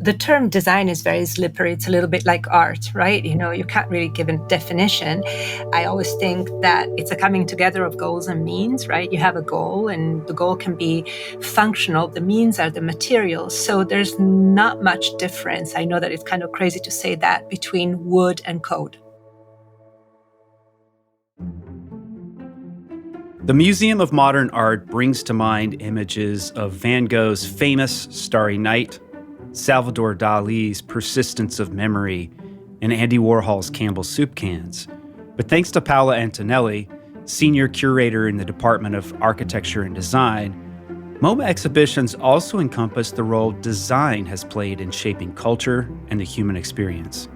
The term design is very slippery. It's a little bit like art, right? You can't really give a definition. I always think that it's a coming together of goals and means, right? You have a goal, and the goal can be functional. The means are the materials. So there's not much difference. I know that it's kind of crazy to say that, between wood and code. The Museum of Modern Art brings to mind images of Van Gogh's famous Starry Night, Salvador Dali's Persistence of Memory, and Andy Warhol's Campbell soup cans. But thanks to Paola Antonelli, senior curator in the Department of Architecture and Design, MoMA exhibitions also encompass the role design has played in shaping culture and the human experience.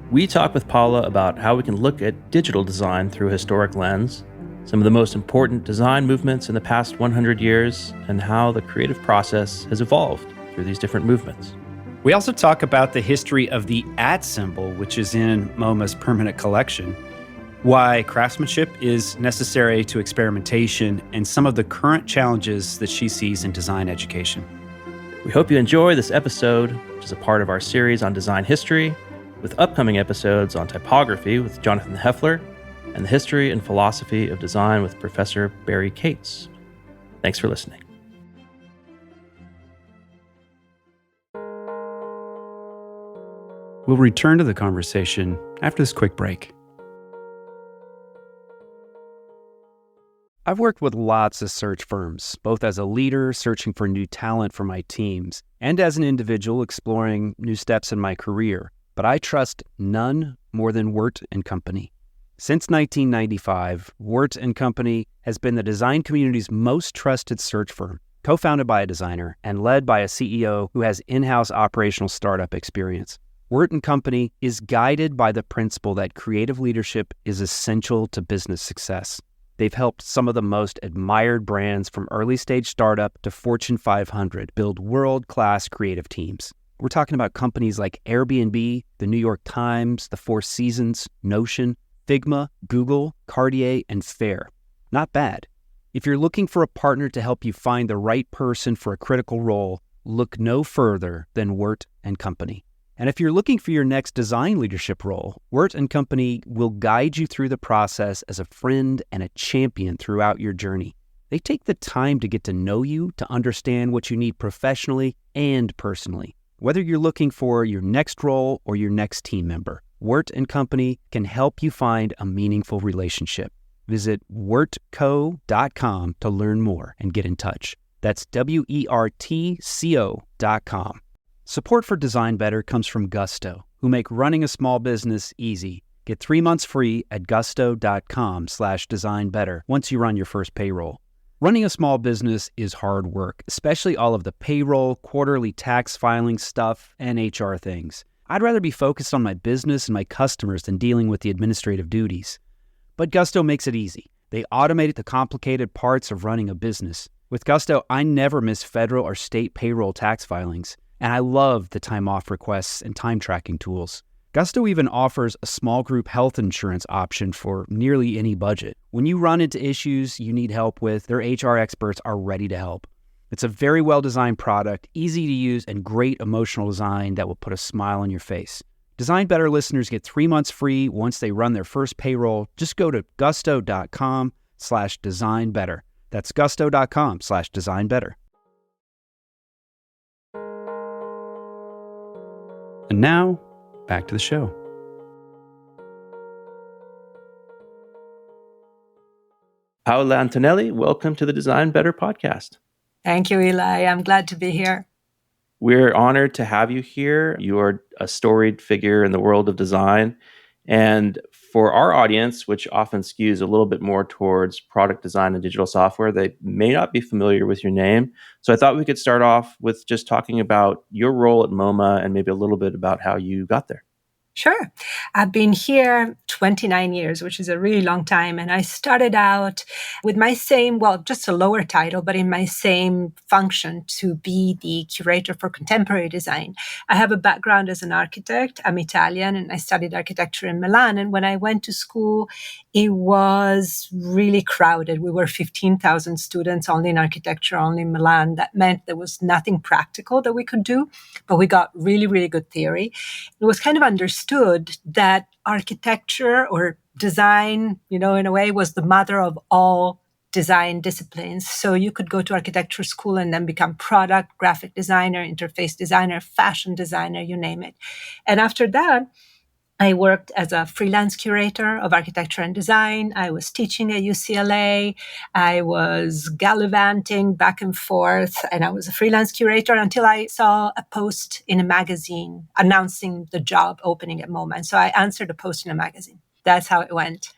We talk with Paola about how we can look at digital design through a historic lens, some of the most important design movements in the past 100 years, and how the creative process has evolved through these different movements. We also talk about the history of the @ symbol, which is in MoMA's permanent collection, why craftsmanship is necessary to experimentation, and some of the current challenges that she sees in design education. We hope you enjoy this episode, which is a part of our series on design history, with upcoming episodes on typography with Jonathan Hoefler, and the history and philosophy of design with Professor Barry Katz. Thanks for listening. We'll return to the conversation after this quick break. I've worked with lots of search firms, both as a leader searching for new talent for my teams, and as an individual exploring new steps in my career. But I trust none more than Wirt & Company. Since 1995, Wirt & Company has been the design community's most trusted search firm, co-founded by a designer and led by a CEO who has in-house operational startup experience. Wirt & Company is guided by the principle that creative leadership is essential to business success. They've helped some of the most admired brands from early-stage startup to Fortune 500 build world-class creative teams. We're talking about companies like Airbnb, the New York Times, the Four Seasons, Notion, Figma, Google, Cartier, and Fair. Not bad. If you're looking for a partner to help you find the right person for a critical role, look no further than Wirt & Company. And if you're looking for your next design leadership role, Wirt & Company will guide you through the process as a friend and a champion throughout your journey. They take the time to get to know you, to understand what you need professionally and personally. Whether you're looking for your next role or your next team member, Wirt & Company can help you find a meaningful relationship. Visit wirtco.com to learn more and get in touch. That's WERTCO.com. Support for Design Better comes from Gusto, who make running a small business easy. Get 3 months free at gusto.com/designbetter once you run your first payroll. Running a small business is hard work, especially all of the payroll, quarterly tax filing stuff, and HR things. I'd rather be focused on my business and my customers than dealing with the administrative duties. But Gusto makes it easy. They automate the complicated parts of running a business. With Gusto, I never miss federal or state payroll tax filings, and I love the time off requests and time tracking tools. Gusto even offers a small group health insurance option for nearly any budget. When you run into issues you need help with, their HR experts are ready to help. It's a very well-designed product, easy to use, and great emotional design that will put a smile on your face. Design Better listeners get 3 months free once they run their first payroll. Just go to gusto.com/designbetter. That's gusto.com/designbetter. And now, back to the show. Paola Antonelli, welcome to the Design Better podcast. Thank you, Eli. I'm glad to be here. We're honored to have you here. You are a storied figure in the world of design. And for our audience, which often skews a little bit more towards product design and digital software, they may not be familiar with your name. So I thought we could start off with just talking about your role at MoMA and maybe a little bit about how you got there. Sure. I've been here 29 years, which is a really long time. And I started out with my same, well, just a lower title, but in my same function to be the curator for contemporary design. I have a background as an architect. I'm Italian and I studied architecture in Milan. And when I went to school, it was really crowded. We were 15,000 students only in architecture, only in Milan. That meant there was nothing practical that we could do, but we got really, really good theory. It was kind of understood that architecture or design, in a way, was the mother of all design disciplines. So you could go to architecture school and then become product, graphic designer, interface designer, fashion designer, you name it. And after that, I worked as a freelance curator of architecture and design. I was teaching at UCLA. I was gallivanting back and forth, and I was a freelance curator until I saw a post in a magazine announcing the job opening at MoMA. And so I answered a post in a magazine. That's how it went.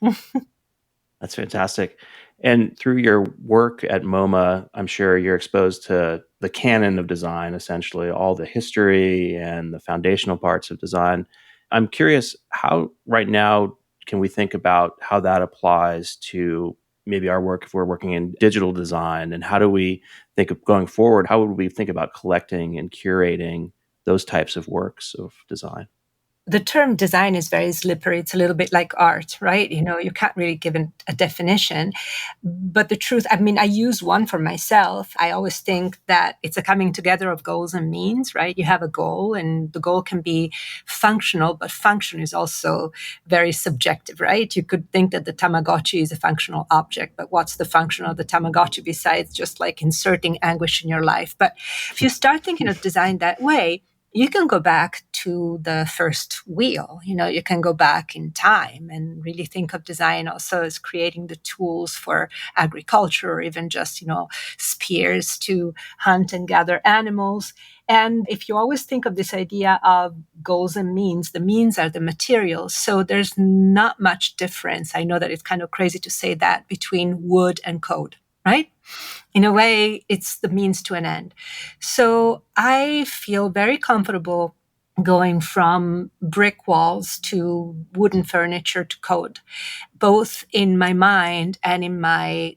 That's fantastic. And through your work at MoMA, I'm sure you're exposed to the canon of design, essentially, all the history and the foundational parts of design. I'm curious, how right now can we think about how that applies to maybe our work if we're working in digital design? And how do we think of going forward? How would we think about collecting and curating those types of works of design? The term design is very slippery. It's a little bit like art, right? You can't really give it a definition. But the truth, I use one for myself. I always think that it's a coming together of goals and means, right? You have a goal and the goal can be functional, but function is also very subjective, right? You could think that the Tamagotchi is a functional object, but what's the function of the Tamagotchi besides just like inserting anguish in your life? But if you start thinking of design that way, you can go back to the first wheel. You can go back in time and really think of design also as creating the tools for agriculture or even just, spears to hunt and gather animals. And if you always think of this idea of goals and means, the means are the materials. So there's not much difference. I know that it's kind of crazy to say that between wood and code, right? In a way, it's the means to an end. So I feel very comfortable going from brick walls to wooden furniture to code, both in my mind and in my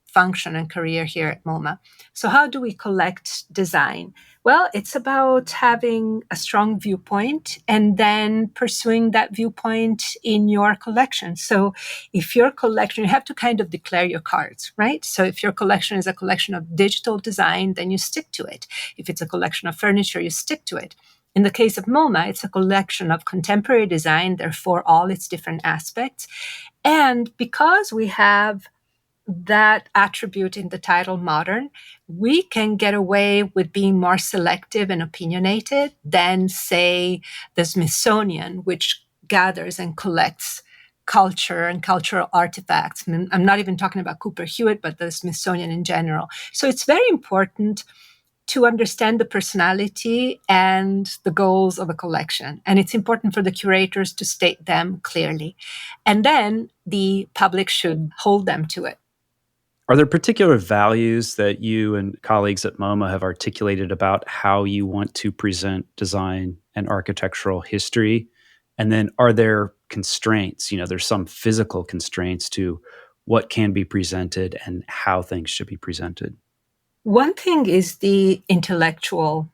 function and career here at MoMA. So how do we collect design? Well, it's about having a strong viewpoint and then pursuing that viewpoint in your collection. So if your collection, you have to kind of declare your cards, right? So if your collection is a collection of digital design, then you stick to it. If it's a collection of furniture, you stick to it. In the case of MoMA, it's a collection of contemporary design, therefore all its different aspects. And because we have that attribute in the title modern, we can get away with being more selective and opinionated than, say, the Smithsonian, which gathers and collects culture and cultural artifacts. I'm not even talking about Cooper Hewitt, but the Smithsonian in general. So it's very important to understand the personality and the goals of a collection. And it's important for the curators to state them clearly. And then the public should hold them to it. Are there particular values that you and colleagues at MoMA have articulated about how you want to present design and architectural history? And then are there constraints? There's some physical constraints to what can be presented and how things should be presented. One thing is the intellectual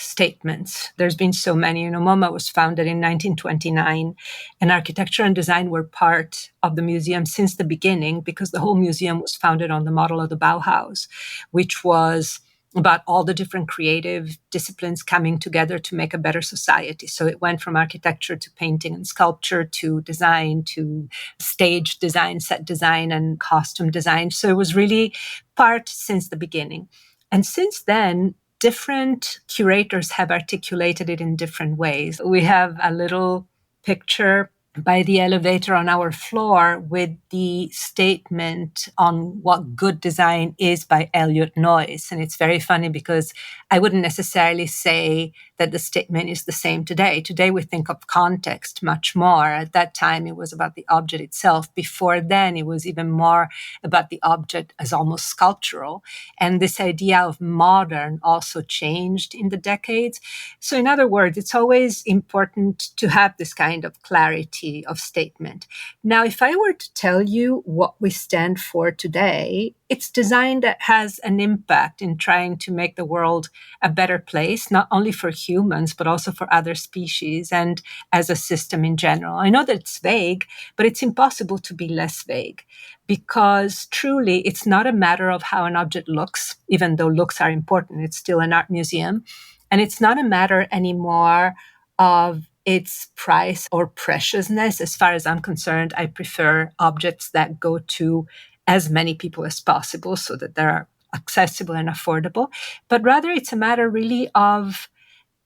statements. There's been so many. MoMA was founded in 1929, and architecture and design were part of the museum since the beginning because the whole museum was founded on the model of the Bauhaus, which was about all the different creative disciplines coming together to make a better society. So it went from architecture to painting and sculpture to design to stage design, set design, and costume design. So it was really part since the beginning. And since then, different curators have articulated it in different ways. We have a little picture by the elevator on our floor with the statement on what good design is by Elliot Noyes. And it's very funny because I wouldn't necessarily say that the statement is the same today. Today we think of context much more. At that time, it was about the object itself. Before then, it was even more about the object as almost sculptural. And this idea of modern also changed in the decades. So in other words, it's always important to have this kind of clarity of statement. Now, if I were to tell you what we stand for today, it's design that has an impact in trying to make the world a better place, not only for humans, but also for other species and as a system in general. I know that it's vague, but it's impossible to be less vague because truly it's not a matter of how an object looks, even though looks are important. It's still an art museum. And it's not a matter anymore of its price or preciousness. As far as I'm concerned, I prefer objects that go to as many people as possible so that they're accessible and affordable. But rather, it's a matter really of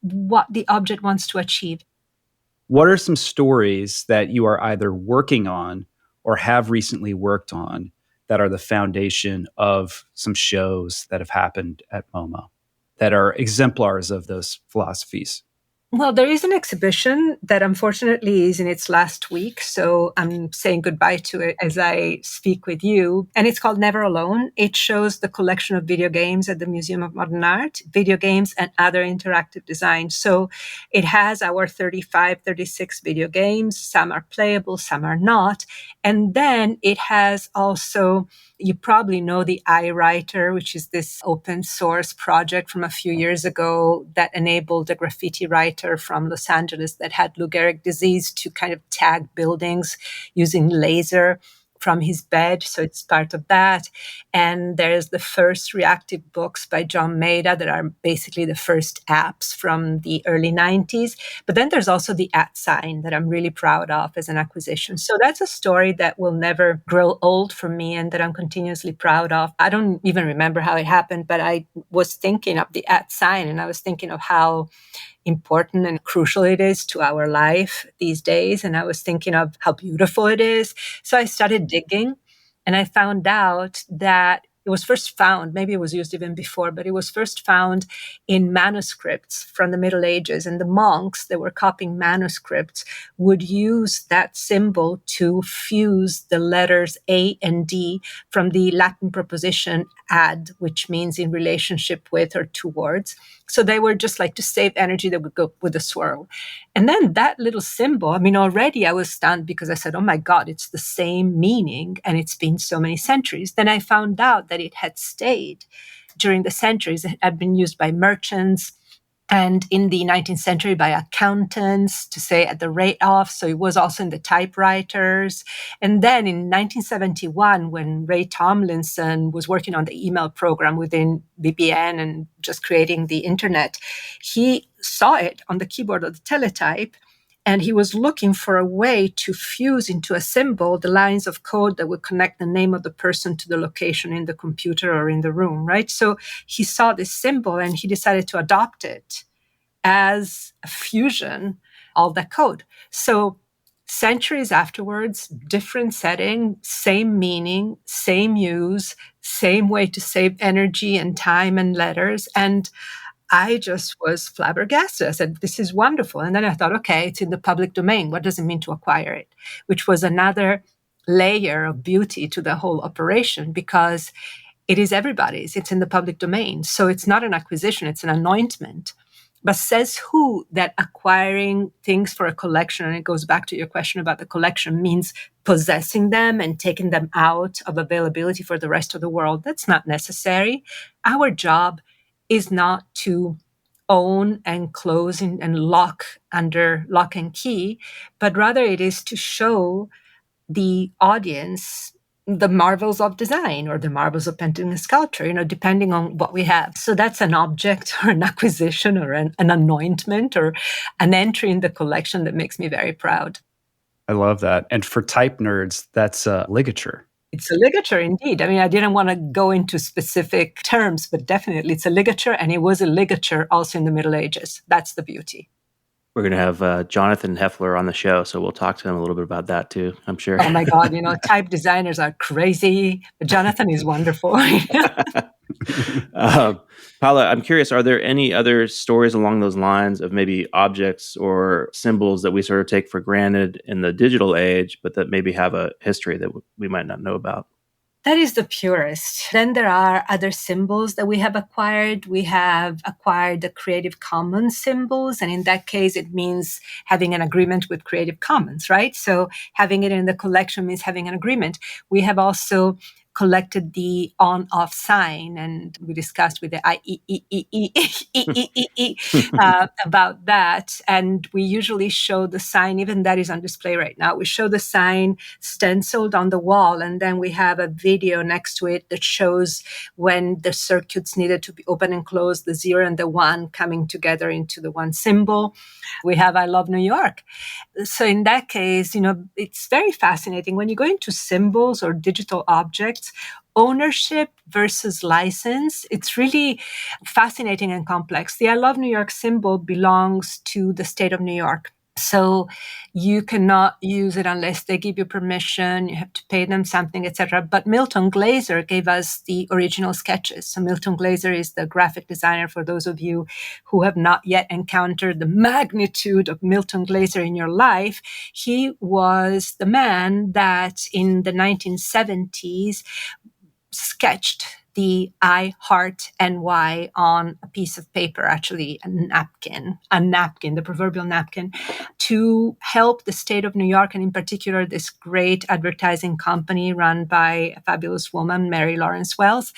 what the object wants to achieve. What are some stories that you are either working on or have recently worked on that are the foundation of some shows that have happened at MoMA that are exemplars of those philosophies? Well, there is an exhibition that unfortunately is in its last week. So I'm saying goodbye to it as I speak with you. And it's called Never Alone. It shows the collection of video games at the Museum of Modern Art, video games and other interactive design. So it has our 35, 36 video games. Some are playable, some are not. And then it has also, you probably know the iWriter, which is this open source project from a few years ago that enabled a graffiti writer from Los Angeles that had Lou Gehrig disease to kind of tag buildings using laser from his bed. So it's part of that. And there's the first reactive books by John Maeda that are basically the first apps from the early 90s. But then there's also the @sign that I'm really proud of as an acquisition. So that's a story that will never grow old for me and that I'm continuously proud of. I don't even remember how it happened, but I was thinking of the @sign and I was thinking of how important and crucial it is to our life these days. And I was thinking of how beautiful it is. So I started digging and I found out that it was first found, maybe it was used even before, but it was first found in manuscripts from the Middle Ages. And the monks that were copying manuscripts would use that symbol to fuse the letters A and D from the Latin preposition ad, which means in relationship with or towards. So they were just like to save energy, they would go with a swirl. And then that little symbol, I mean, already I was stunned because I said, oh my God, it's the same meaning and it's been so many centuries. Then I found out that it had stayed during the centuries. It had been used by merchants and in the 19th century by accountants to say at the rate of. So it was also in the typewriters. And then in 1971, when Ray Tomlinson was working on the email program within BBN and just creating the internet, he saw it on the keyboard of the teletype. And he was looking for a way to fuse into a symbol the lines of code that would connect the name of the person to the location in the computer or in the room, right? So he saw this symbol and he decided to adopt it as a fusion of that code. So centuries afterwards, different setting, same meaning, same use, same way to save energy and time and letters. And I just was flabbergasted. I said, this is wonderful. And then I thought, okay, it's in the public domain. What does it mean to acquire it? Which was another layer of beauty to the whole operation because it is everybody's. It's in the public domain. So it's not an acquisition, it's an anointment. But says who that acquiring things for a collection, and it goes back to your question about the collection, means possessing them and taking them out of availability for the rest of the world. That's not necessary. Our job is not to own and close and lock under lock and key, but rather it is to show the audience the marvels of design or the marvels of painting and sculpture, depending on what we have. So that's an object or an acquisition or an anointment or an entry in the collection that makes me very proud. I love that. And for type nerds, that's a ligature. It's a ligature indeed. I mean, I didn't want to go into specific terms, but definitely it's a ligature, and it was a ligature also in the Middle Ages. That's the beauty. We're going to have Jonathan Hoefler on the show, so we'll talk to him a little bit about that too, I'm sure. Oh my God, type designers are crazy. But Jonathan is wonderful. Paola, I'm curious, are there any other stories along those lines of maybe objects or symbols that we sort of take for granted in the digital age, but that maybe have a history that we might not know about? That is the purest. Then there are other symbols that we have acquired. We have acquired the Creative Commons symbols. And in that case, it means having an agreement with Creative Commons, right? So having it in the collection means having an agreement. We have also collected the on-off sign, and we discussed with the about that. And we usually show the sign, even that is on display right now. We show the sign stenciled on the wall, and then we have a video next to it that shows when the circuits needed to be open and closed, the 0 and the 1 coming together into the one symbol. We have I Love New York. So in that case, it's very fascinating. When you go into symbols or digital objects, ownership versus license, it's really fascinating and complex. The I Love New York symbol belongs to the state of New York. So you cannot use it unless they give you permission. You have to pay them something, etc. But Milton Glaser gave us the original sketches. So Milton Glaser is the graphic designer, for those of you who have not yet encountered the magnitude of Milton Glaser in your life. He was the man that in the 1970s sketched the I Heart NY on a piece of paper, actually a napkin, the proverbial napkin, to help the state of New York, and in particular, this great advertising company run by a fabulous woman, Mary Lawrence Wells,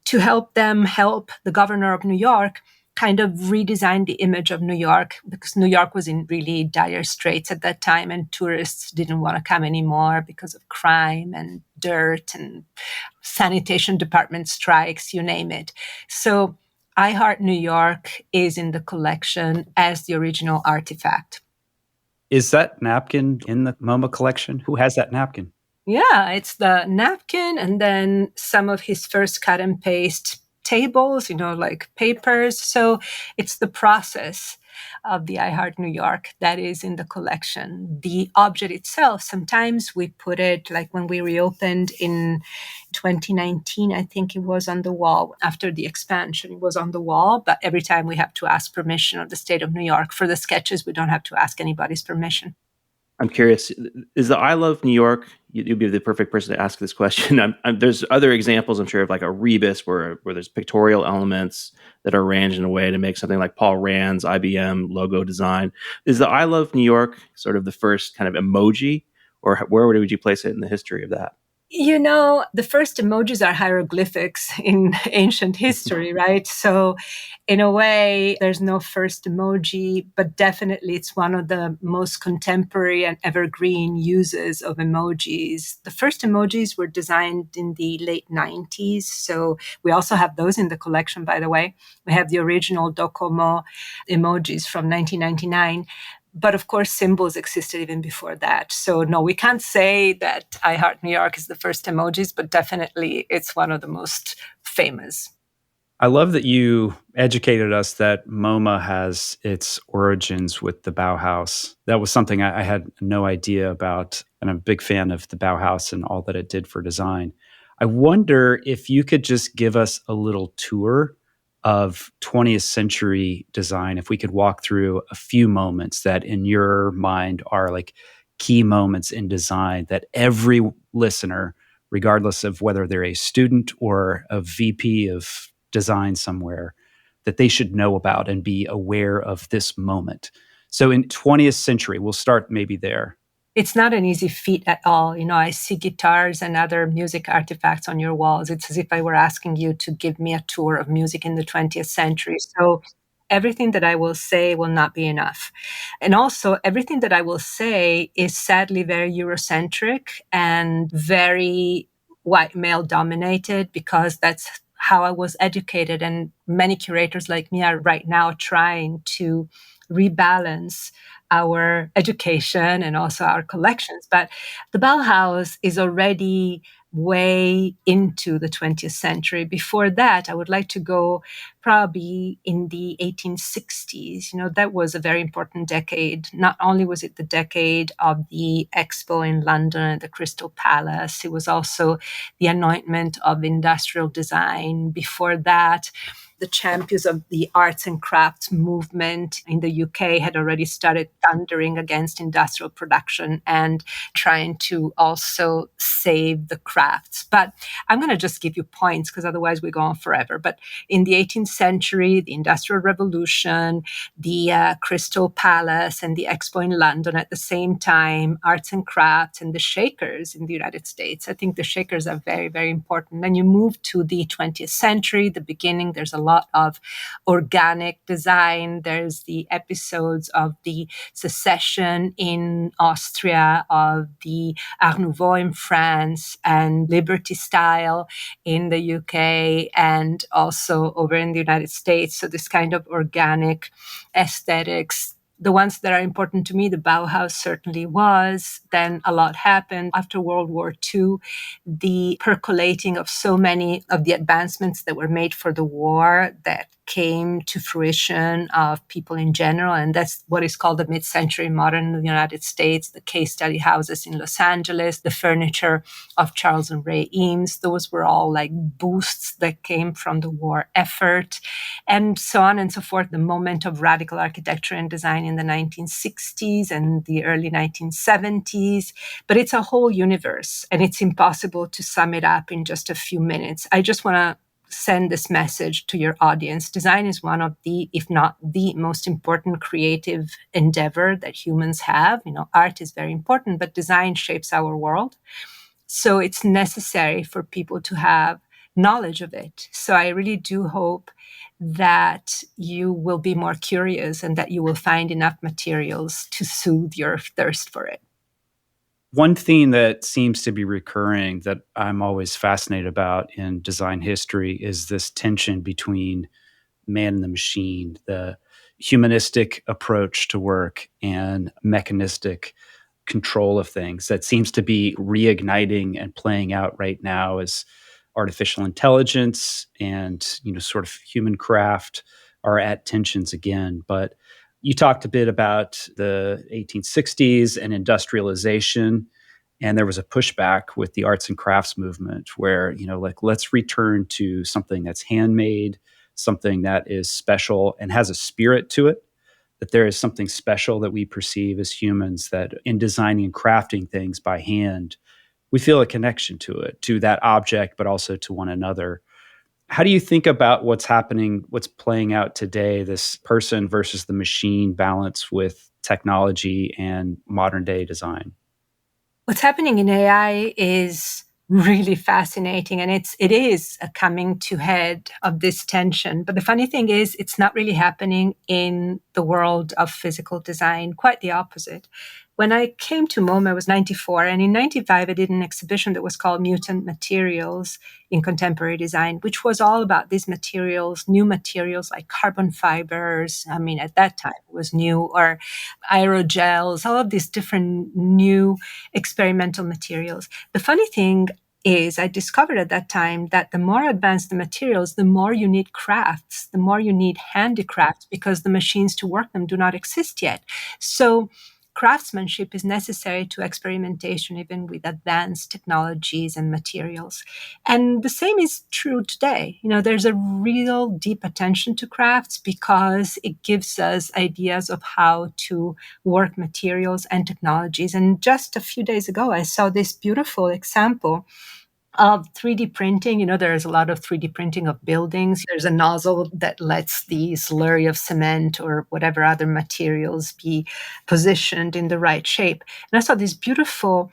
to help them help the governor of New York kind of redesign the image of New York, because New York was in really dire straits at that time, and tourists didn't want to come anymore because of crime and dirt and sanitation department strikes, you name it. So I Heart New York is in the collection as the original artifact. Is that napkin in the MoMA collection? Who has that napkin? Yeah, it's the napkin and then some of his first cut and paste tables, like papers. So it's the process of the I Heart New York that is in the collection. The object itself, sometimes we put it, like when we reopened in 2019, I think it was on the wall. After the expansion, it was on the wall. But every time we have to ask permission of the state of New York. For the sketches, we don't have to ask anybody's permission. I'm curious, is the I Love New York, you'd be the perfect person to ask this question. There's other examples, I'm sure, of like a rebus where there's pictorial elements that are arranged in a way to make something like Paul Rand's IBM logo design. Is the I Love New York sort of the first kind of emoji, or where would you place it in the history of that? The first emojis are hieroglyphics in ancient history, right? So in a way, there's no first emoji, but definitely it's one of the most contemporary and evergreen uses of emojis. The first emojis were designed in the late 90s. So we also have those in the collection, by the way. We have the original Docomo emojis from 1999. But of course, symbols existed even before that. So no, we can't say that I Heart New York is the first emojis, but definitely it's one of the most famous. I love that you educated us that MoMA has its origins with the Bauhaus. That was something I had no idea about, and I'm a big fan of the Bauhaus and all that it did for design. I wonder if you could just give us a little tour of 20th century design, if we could walk through a few moments that in your mind are like key moments in design that every listener, regardless of whether they're a student or a VP of design somewhere, that they should know about and be aware of this moment. So in 20th century, we'll start maybe there. It's not an easy feat at all. I see guitars and other music artifacts on your walls. It's as if I were asking you to give me a tour of music in the 20th century. So everything that I will say will not be enough. And also, everything that I will say is sadly very Eurocentric and very white male dominated, because that's how I was educated. And many curators like me are right now trying to rebalance our education and also our collections. But the Bauhaus is already way into the 20th century. Before that, I would like to go probably in the 1860s. That was a very important decade. Not only was it the decade of the Expo in London at the Crystal Palace, it was also the anointment of industrial design. Before that, the champions of the arts and crafts movement in the UK had already started thundering against industrial production and trying to also save the crafts. But I'm going to just give you points because otherwise we go on forever. But in the 18th century, the Industrial Revolution, the Crystal Palace, and the Expo in London at the same time, arts and crafts, and the Shakers in the United States. I think the Shakers are very, very important. Then you move to the 20th century, the beginning, there's a lot of organic design. There's the episodes of the Secession in Austria, of the Art Nouveau in France, and Liberty Style in the UK, and also over in the United States. So this kind of organic aesthetics. The ones that are important to me, the Bauhaus certainly was. Then a lot happened after World War II. The percolating of so many of the advancements that were made for the war that came to fruition of people in general. And that's what is called the mid-century modern in the United States, the case study houses in Los Angeles, the furniture of Charles and Ray Eames. Those were all like boosts that came from the war effort, and so on and so forth. The moment of radical architecture and design in the 1960s and the early 1970s. But it's a whole universe, and it's impossible to sum it up in just a few minutes. I just want to send this message to your audience. Design is one of the, if not the most important creative endeavor that humans have. Art is very important, but design shapes our world. So it's necessary for people to have knowledge of it. So I really do hope that you will be more curious and that you will find enough materials to soothe your thirst for it. One theme that seems to be recurring that I'm always fascinated about in design history is this tension between man and the machine, the humanistic approach to work and mechanistic control of things that seems to be reigniting and playing out right now as artificial intelligence and sort of human craft are at tensions again. But you talked a bit about the 1860s and industrialization, and there was a pushback with the arts and crafts movement where, let's return to something that's handmade, something that is special and has a spirit to it, that there is something special that we perceive as humans, that in designing and crafting things by hand, we feel a connection to it, to that object, but also to one another. How do you think about what's happening, what's playing out today, this person versus the machine balance with technology and modern day design? What's happening in AI is really fascinating, and it is a coming to head of this tension. But the funny thing is, it's not really happening in the world of physical design, quite the opposite. When I came to MoMA, I was 94, and in 95, I did an exhibition that was called Mutant Materials in Contemporary Design, which was all about these materials, new materials like carbon fibers. I mean, at that time it was new, or aerogels, all of these different new experimental materials. The funny thing is, I discovered at that time that the more advanced the materials, the more you need crafts, the more you need handicrafts, because the machines to work them do not exist yet. So craftsmanship is necessary to experimentation, even with advanced technologies and materials. And the same is true today. There's a real deep attention to crafts because it gives us ideas of how to work materials and technologies. And just a few days ago, I saw this beautiful example of 3D printing. There's a lot of 3D printing of buildings. There's a nozzle that lets the slurry of cement or whatever other materials be positioned in the right shape. And I saw this beautiful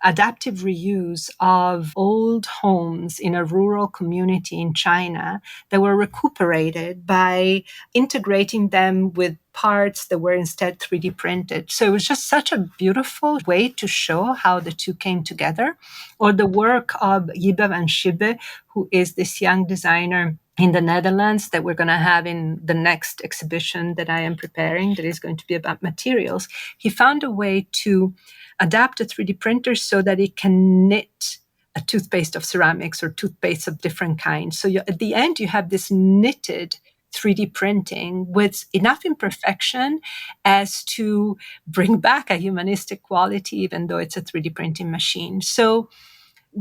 adaptive reuse of old homes in a rural community in China that were recuperated by integrating them with parts that were instead 3D printed. So it was just such a beautiful way to show how the two came together. Or the work of Yibe van Schibbe, who is this young designer in the Netherlands that we're going to have in the next exhibition that I am preparing, that is going to be about materials. He found a way to adapt a 3D printer so that it can knit a toothpaste of ceramics or toothpaste of different kinds. So at the end, you have this knitted 3D printing with enough imperfection as to bring back a humanistic quality, even though it's a 3D printing machine. So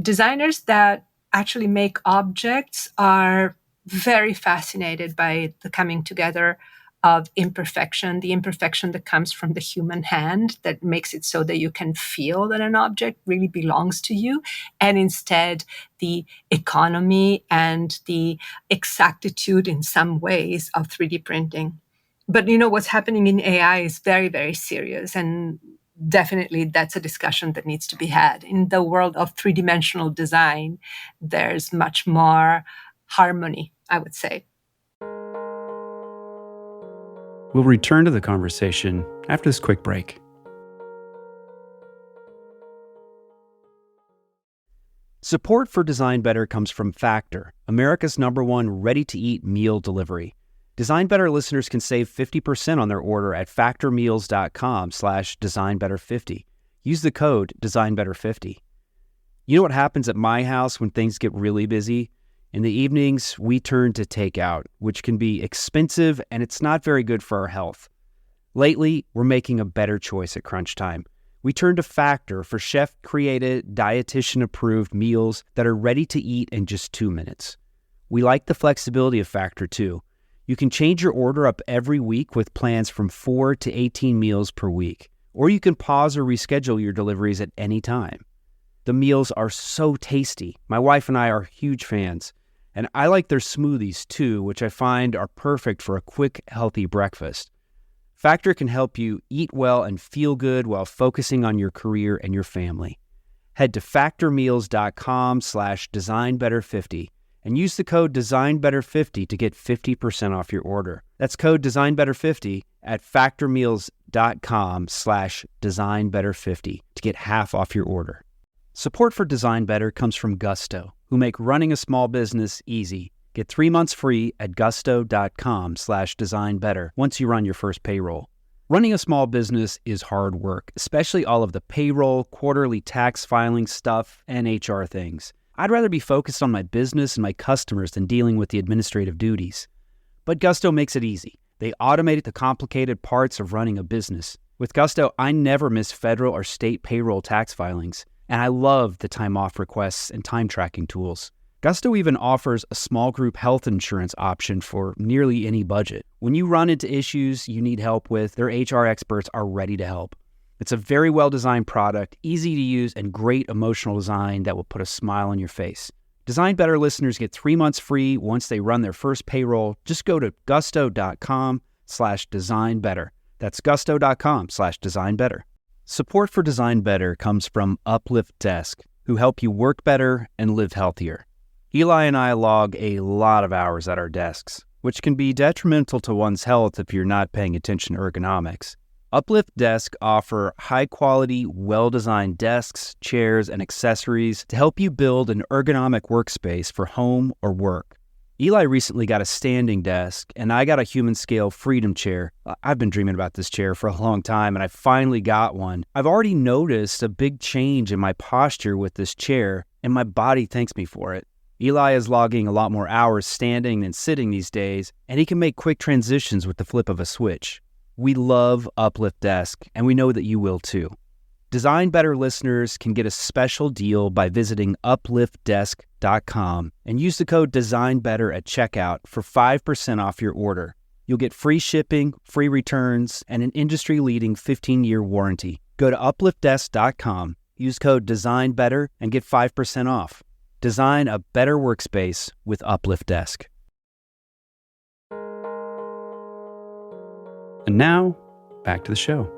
designers that actually make objects are very fascinated by the coming together of imperfection, the imperfection that comes from the human hand that makes it so that you can feel that an object really belongs to you, and instead the economy and the exactitude in some ways of 3D printing. But what's happening in AI is very, very serious, and definitely that's a discussion that needs to be had. In the world of three-dimensional design, there's much more harmony, I would say. We'll return to the conversation after this quick break. Support for Design Better comes from Factor, America's #1 ready-to-eat meal delivery. Design Better listeners can save 50% on their order at factormeals.com/designbetter50. Use the code designbetter50. You know what happens at my house when things get really busy? In the evenings, we turn to takeout, which can be expensive and it's not very good for our health. Lately, we're making a better choice at crunch time. We turn to Factor for chef-created, dietitian-approved meals that are ready to eat in just 2 minutes. We like the flexibility of Factor too. You can change your order up every week with plans from 4 to 18 meals per week, or you can pause or reschedule your deliveries at any time. The meals are so tasty. My wife and I are huge fans. And I like their smoothies too, which I find are perfect for a quick, healthy breakfast. Factor can help you eat well and feel good while focusing on your career and your family. Head to factormeals.com/designbetter50 and use the code designbetter50 to get 50% off your order. That's code designbetter50 at factormeals.com/designbetter50 to get half off your order. Support for Design Better comes from Gusto, who make running a small business easy. Get 3 months free at gusto.com/designbetter once you run your first payroll. Running a small business is hard work, especially all of the payroll, quarterly tax filing stuff, and HR things. I'd rather be focused on my business and my customers than dealing with the administrative duties. But Gusto makes it easy. They automated the complicated parts of running a business. With Gusto, I never miss federal or state payroll tax filings. And I love the time off requests and time tracking tools. Gusto even offers a small group health insurance option for nearly any budget. When you run into issues you need help with, their HR experts are ready to help. It's a very well-designed product, easy to use, and great emotional design that will put a smile on your face. Design Better listeners get 3 months free once they run their first payroll. Just go to gusto.com/designbetter. That's gusto.com/designbetter. Support for Design Better comes from Uplift Desk, who help you work better and live healthier. Eli and I log a lot of hours at our desks, which can be detrimental to one's health if you're not paying attention to ergonomics. Uplift Desk offer high-quality, well-designed desks, chairs, and accessories to help you build an ergonomic workspace for home or work. Eli recently got a standing desk, and I got a human scale Freedom chair. I've been dreaming about this chair for a long time, and I finally got one. I've already noticed a big change in my posture with this chair, and my body thanks me for it. Eli is logging a lot more hours standing than sitting these days, and he can make quick transitions with the flip of a switch. We love Uplift Desk, and we know that you will too. Design Better listeners can get a special deal by visiting upliftdesk.com and use the code DESIGNBETTER at checkout for 5% off your order. You'll get free shipping, free returns, and an industry-leading 15-year warranty. Go to upliftdesk.com, use code DESIGNBETTER, and get 5% off. Design a better workspace with Uplift Desk. And now, back to the show.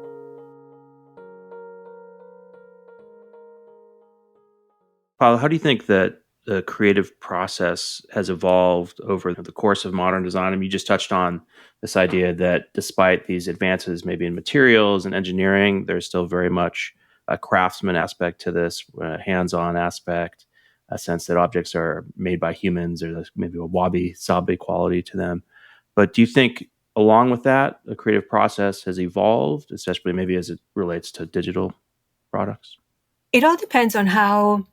Paola, how do you think that the creative process has evolved over the course of modern design? I mean, you just touched on this idea that despite these advances maybe in materials and engineering, there's still very much a craftsman aspect to this, a hands-on aspect, a sense that objects are made by humans, or there's maybe a wabi-sabi quality to them. But do you think along with that, the creative process has evolved, especially maybe as it relates to digital products? It all depends on how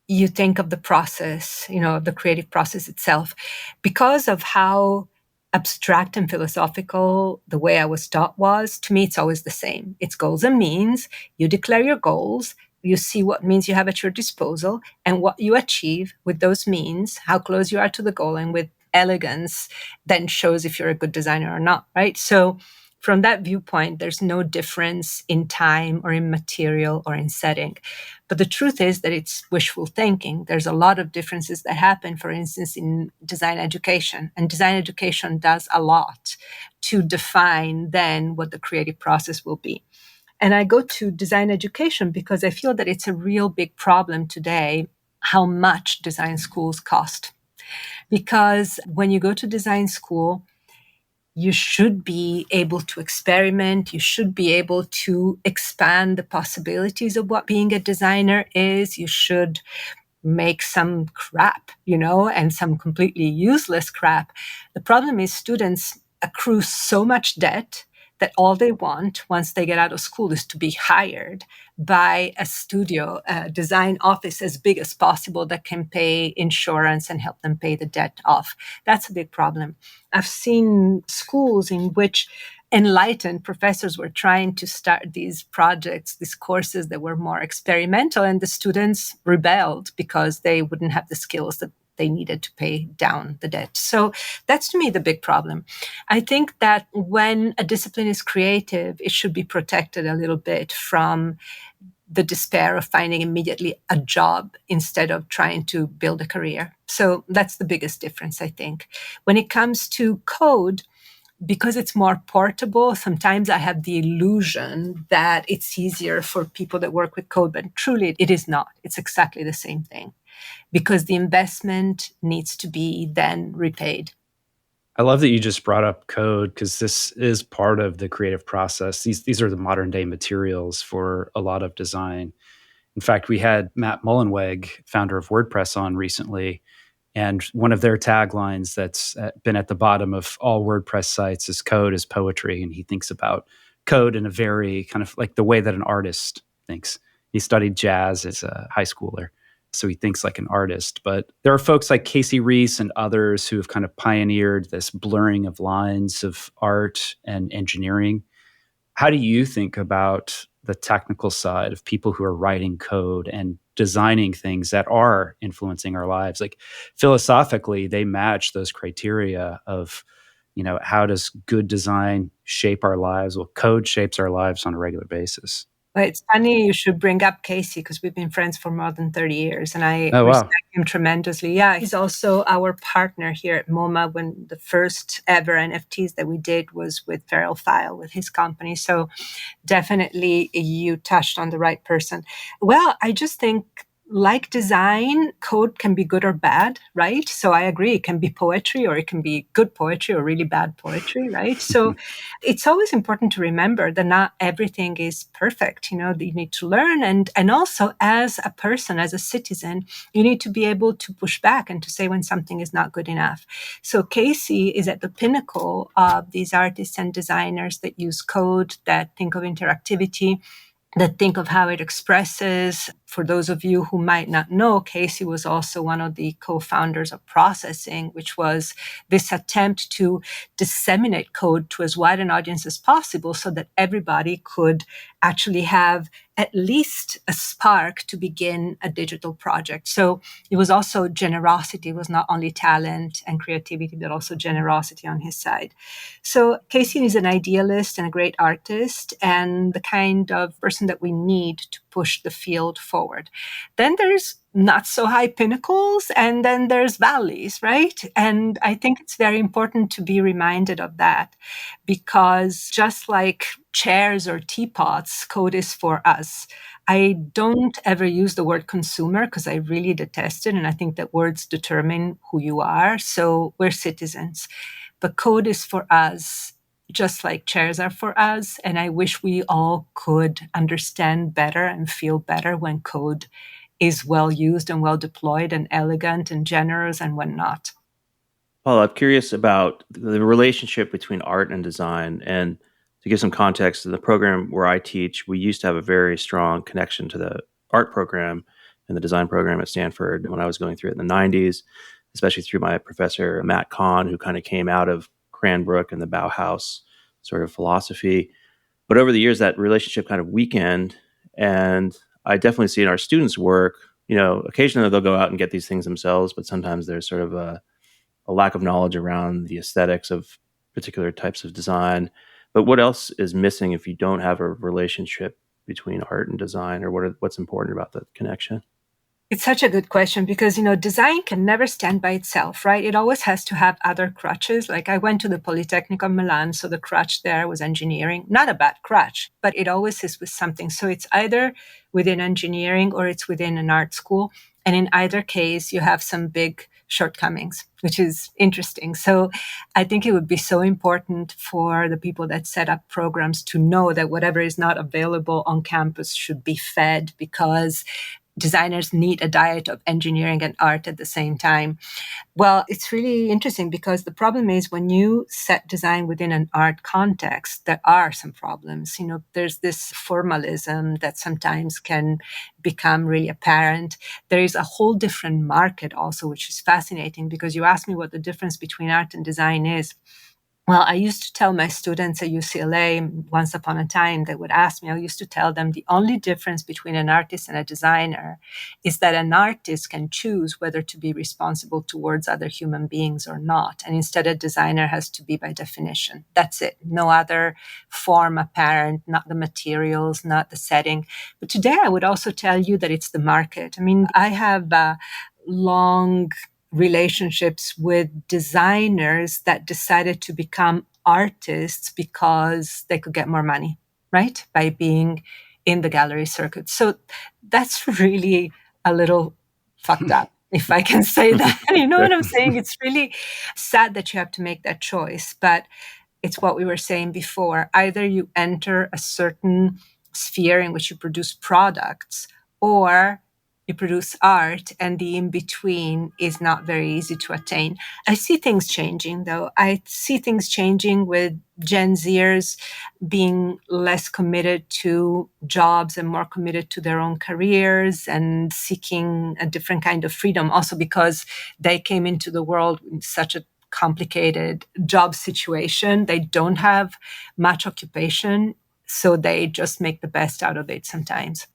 you think of the process, the creative process itself. Because of how abstract and philosophical the way I was taught was, to me, it's always the same. It's goals and means. You declare your goals, you see what means you have at your disposal, and what you achieve with those means, how close you are to the goal, and with elegance, then shows if you're a good designer or not, right? So from that viewpoint, there's no difference in time or in material or in setting. But the truth is that it's wishful thinking. There's a lot of differences that happen, for instance, in design education. And design education does a lot to define then what the creative process will be. And I go to design education because I feel that it's a real big problem today how much design schools cost. Because when you go to design school, you should be able to experiment. You should be able to expand the possibilities of what being a designer is. You should make some crap, and some completely useless crap. The problem is students accrue so much debt that all they want once they get out of school is to be hired by a studio, a design office as big as possible that can pay insurance and help them pay the debt off. That's a big problem. I've seen schools in which enlightened professors were trying to start these projects, these courses that were more experimental, and the students rebelled because they wouldn't have the skills that they needed to pay down the debt. So that's, to me, the big problem. I think that when a discipline is creative, it should be protected a little bit from the despair of finding immediately a job instead of trying to build a career. So that's the biggest difference, I think. When it comes to code, because it's more portable, sometimes I have the illusion that it's easier for people that work with code, but truly it is not. It's exactly the same thing because the investment needs to be then repaid. I love that you just brought up code because this is part of the creative process. These are the modern day materials for a lot of design. In fact, we had Matt Mullenweg, founder of WordPress, on recently. And one of their taglines that's been at the bottom of all WordPress sites is code is poetry. And he thinks about code in a very kind of like the way that an artist thinks. He studied jazz as a high schooler, so he thinks like an artist. But there are folks like Casey Reese and others who have kind of pioneered this blurring of lines of art and engineering. How do you think about the technical side of people who are writing code and designing things that are influencing our lives? Like philosophically, they match those criteria of, how does good design shape our lives? Well, code shapes our lives on a regular basis. Well, it's funny you should bring up Casey because we've been friends for more than 30 years and I Oh, wow. respect him tremendously. Yeah, he's also our partner here at MoMA when the first ever NFTs that we did was with Feral File, with his company. So definitely you touched on the right person. Well, I just think like design, code can be good or bad, right? So I agree, it can be poetry or it can be good poetry or really bad poetry, right? So it's always important to remember that not everything is perfect. You need to learn. And also as a person, as a citizen, you need to be able to push back and to say when something is not good enough. So Casey is at the pinnacle of these artists and designers that use code, that think of interactivity, that think of how it expresses. For those of you who might not know, Casey was also one of the co-founders of Processing, which was this attempt to disseminate code to as wide an audience as possible so that everybody could actually have at least a spark to begin a digital project. So it was also generosity. It was not only talent and creativity, but also generosity on his side. So Casey is an idealist and a great artist and the kind of person that we need to push the field forward. Then there's not so high pinnacles and then there's valleys, right? And I think it's very important to be reminded of that because just like chairs or teapots, code is for us. I don't ever use the word consumer because I really detest it. And I think that words determine who you are. So we're citizens. But code is for us, just like chairs are for us. And I wish we all could understand better and feel better when code is well used and well deployed and elegant and generous and when not. Paul, I'm curious about the relationship between art and design. And to give some context, in the program where I teach, we used to have a very strong connection to the art program in the design program at Stanford when I was going through it in the 90s, especially through my professor, Matt Kahn, who kind of came out of Cranbrook and the Bauhaus sort of philosophy. But over the years, that relationship kind of weakened. And I definitely see in our students' work, occasionally they'll go out and get these things themselves, but sometimes there's sort of a lack of knowledge around the aesthetics of particular types of design. But what else is missing if you don't have a relationship between art and design, or what's important about the connection? It's such a good question because, design can never stand by itself, right? It always has to have other crutches. Like I went to the Polytechnic of Milan, so the crutch there was engineering. Not a bad crutch, but it always is with something. So it's either within engineering or it's within an art school. And in either case, you have some big shortcomings, which is interesting. So I think it would be so important for the people that set up programs to know that whatever is not available on campus should be fed, because designers need a diet of engineering and art at the same time. Well, it's really interesting because the problem is when you set design within an art context, there are some problems. There's this formalism that sometimes can become really apparent. There is a whole different market also, which is fascinating because you asked me what the difference between art and design is. Well, I used to tell my students at UCLA, once upon a time, they would ask me, I used to tell them the only difference between an artist and a designer is that an artist can choose whether to be responsible towards other human beings or not. And instead, a designer has to be by definition. That's it. No other form apparent, not the materials, not the setting. But today, I would also tell you that it's the market. I mean, I have long relationships with designers that decided to become artists because they could get more money, right? By being in the gallery circuit. So that's really a little fucked up, if I can say that. You know what I'm saying? It's really sad that you have to make that choice, but it's what we were saying before. Either you enter a certain sphere in which you produce products, or you produce art, and the in-between is not very easy to attain. I see things changing, though. I see things changing with Gen Zers being less committed to jobs and more committed to their own careers and seeking a different kind of freedom, also because they came into the world in such a complicated job situation. They don't have much occupation, so they just make the best out of it sometimes.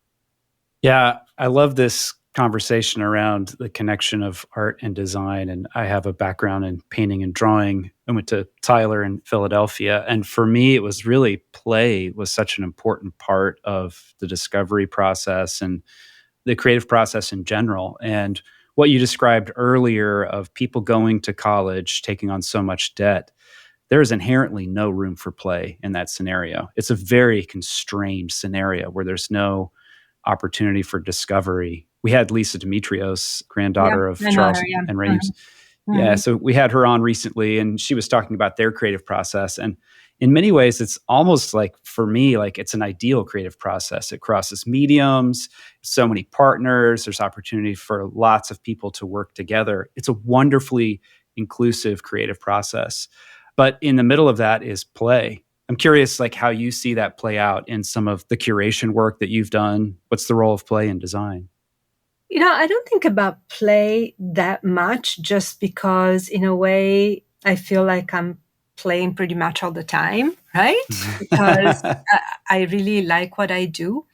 Yeah, I love this conversation around the connection of art and design. And I have a background in painting and drawing. I went to Tyler in Philadelphia. And for me, it was really play was such an important part of the discovery process and the creative process in general. And what you described earlier of people going to college, taking on so much debt, there is inherently no room for play in that scenario. It's a very constrained scenario where there's no opportunity for discovery. We had Lisa Dimitrios, granddaughter of Charles and Reeves. Yeah, so we had her on recently, and she was talking about their creative process. And in many ways, it's almost like, for me, like it's an ideal creative process. It crosses mediums, so many partners, there's opportunity for lots of people to work together. It's a wonderfully inclusive creative process. But in the middle of that is play. I'm curious, like, how you see that play out in some of the curation work that you've done. What's the role of play in design? I don't think about play that much, just because in a way I feel like I'm playing pretty much all the time, right? Because I really like what I do.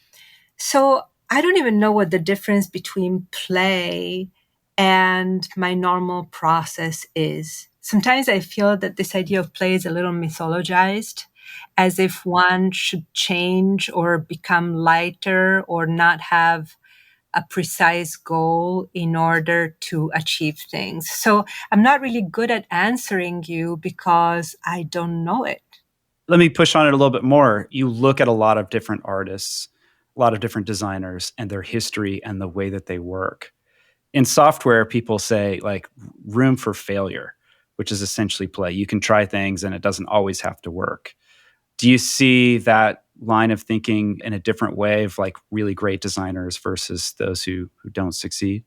So I don't even know what the difference between play and my normal process is. Sometimes I feel that this idea of play is a little mythologized, as if one should change or become lighter or not have a precise goal in order to achieve things. So I'm not really good at answering you because I don't know it. Let me push on it a little bit more. You look at a lot of different artists, a lot of different designers, and their history and the way that they work. In software, people say like room for failure, which is essentially play. You can try things and it doesn't always have to work. Do you see that line of thinking in a different way of like really great designers versus those who don't succeed?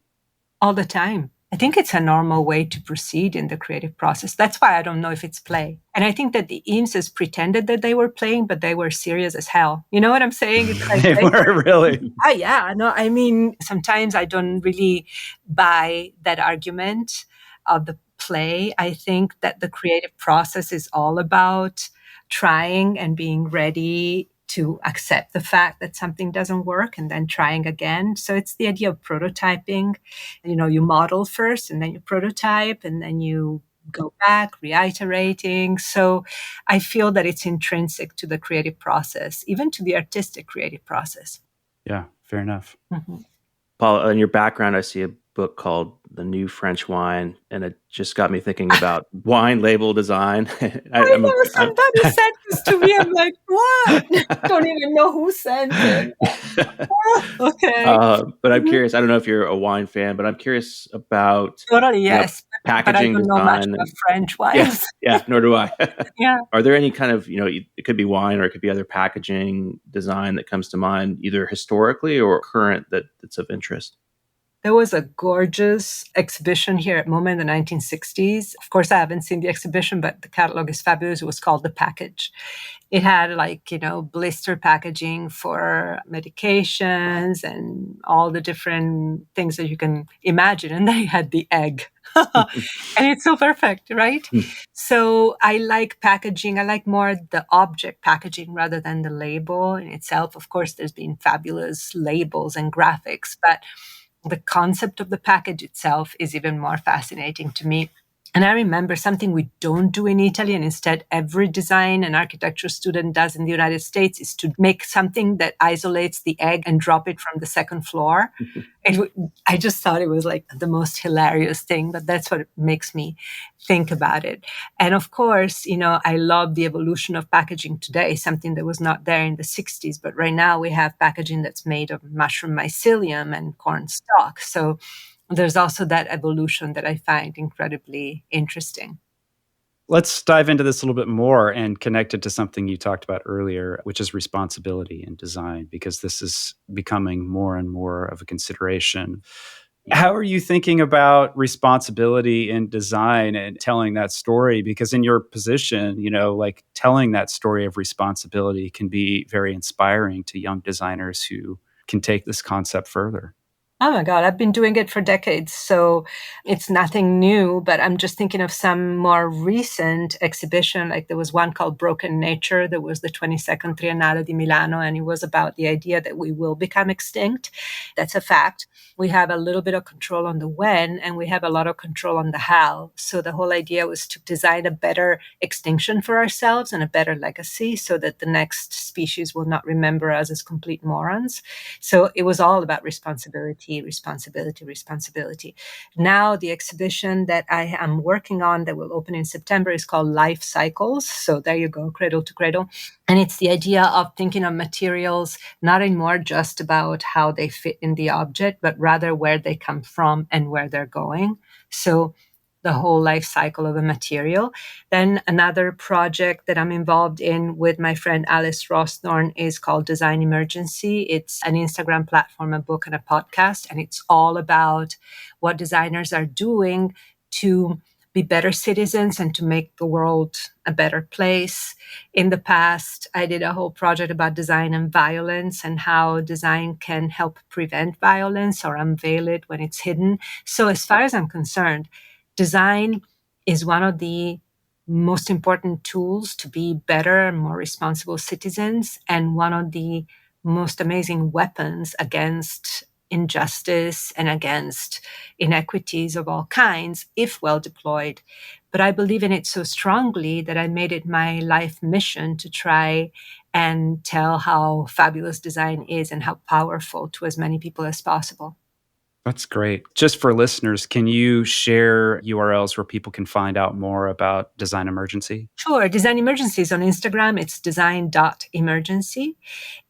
All the time. I think it's a normal way to proceed in the creative process. That's why I don't know if it's play. And I think that the Eameses pretended that they were playing, but they were serious as hell. You know what I'm saying? It's like They were really. oh, yeah. No, I mean, sometimes I don't really buy that argument of the play. I think that the creative process is all about trying and being ready to accept the fact that something doesn't work and then trying again. So it's the idea of prototyping. You model first and then you prototype and then you go back, reiterating. So I feel that it's intrinsic to the creative process, even to the artistic creative process. Yeah, fair enough. Mm-hmm. Paul, in your background, I see a book called The New French Wine, and it just got me thinking about wine label design. I know somebody sent this to me. I'm like, what? Don't even know who sent it. Okay. But I'm curious. I don't know if you're a wine fan, but I'm curious about Totally, yes. packaging but I don't know much design. about French wines. Yeah, nor do I. Yeah. Are there any kind of, it could be wine or it could be other packaging design that comes to mind, either historically or current, that's of interest? There was a gorgeous exhibition here at MoMA in the 1960s. Of course, I haven't seen the exhibition, but the catalog is fabulous. It was called The Package. It had blister packaging for medications and all the different things that you can imagine. And then you had the egg. And it's so perfect, right? So I like packaging. I like more the object packaging rather than the label in itself. Of course, there's been fabulous labels and graphics, but the concept of the package itself is even more fascinating to me. And I remember something we don't do in Italy, and instead every design and architecture student does in the United States, is to make something that isolates the egg and drop it from the second floor. I just thought it was like the most hilarious thing, but that's what makes me think about it. And of course, I love the evolution of packaging today, something that was not there in the 60s. But right now we have packaging that's made of mushroom mycelium and corn stalk. So there's also that evolution that I find incredibly interesting. Let's dive into this a little bit more and connect it to something you talked about earlier, which is responsibility in design, because this is becoming more and more of a consideration. How are you thinking about responsibility in design and telling that story? Because in your position, telling that story of responsibility can be very inspiring to young designers who can take this concept further. Oh my God, I've been doing it for decades, so it's nothing new, but I'm just thinking of some more recent exhibition. Like there was one called Broken Nature. There was the 22nd Triennale di Milano, and it was about the idea that we will become extinct. That's a fact. We have a little bit of control on the when, and we have a lot of control on the how. So the whole idea was to design a better extinction for ourselves and a better legacy so that the next species will not remember us as complete morons. So it was all about responsibility. Now, the exhibition that I am working on that will open in September is called Life Cycles. So there you go, cradle to cradle. And it's the idea of thinking of materials not anymore just about how they fit in the object, but rather where they come from and where they're going. So the whole life cycle of a material. Then another project that I'm involved in with my friend Alice Rossthorn is called Design Emergency. It's an Instagram platform, a book, and a podcast. And it's all about what designers are doing to be better citizens and to make the world a better place. In the past, I did a whole project about design and violence and how design can help prevent violence or unveil it when it's hidden. So as far as I'm concerned, design is one of the most important tools to be better and more responsible citizens, and one of the most amazing weapons against injustice and against inequities of all kinds, if well deployed. But I believe in it so strongly that I made it my life mission to try and tell how fabulous design is and how powerful to as many people as possible. That's great. Just for listeners, can you share URLs where people can find out more about Design Emergency? Sure. Design Emergency is on Instagram. It's design.emergency.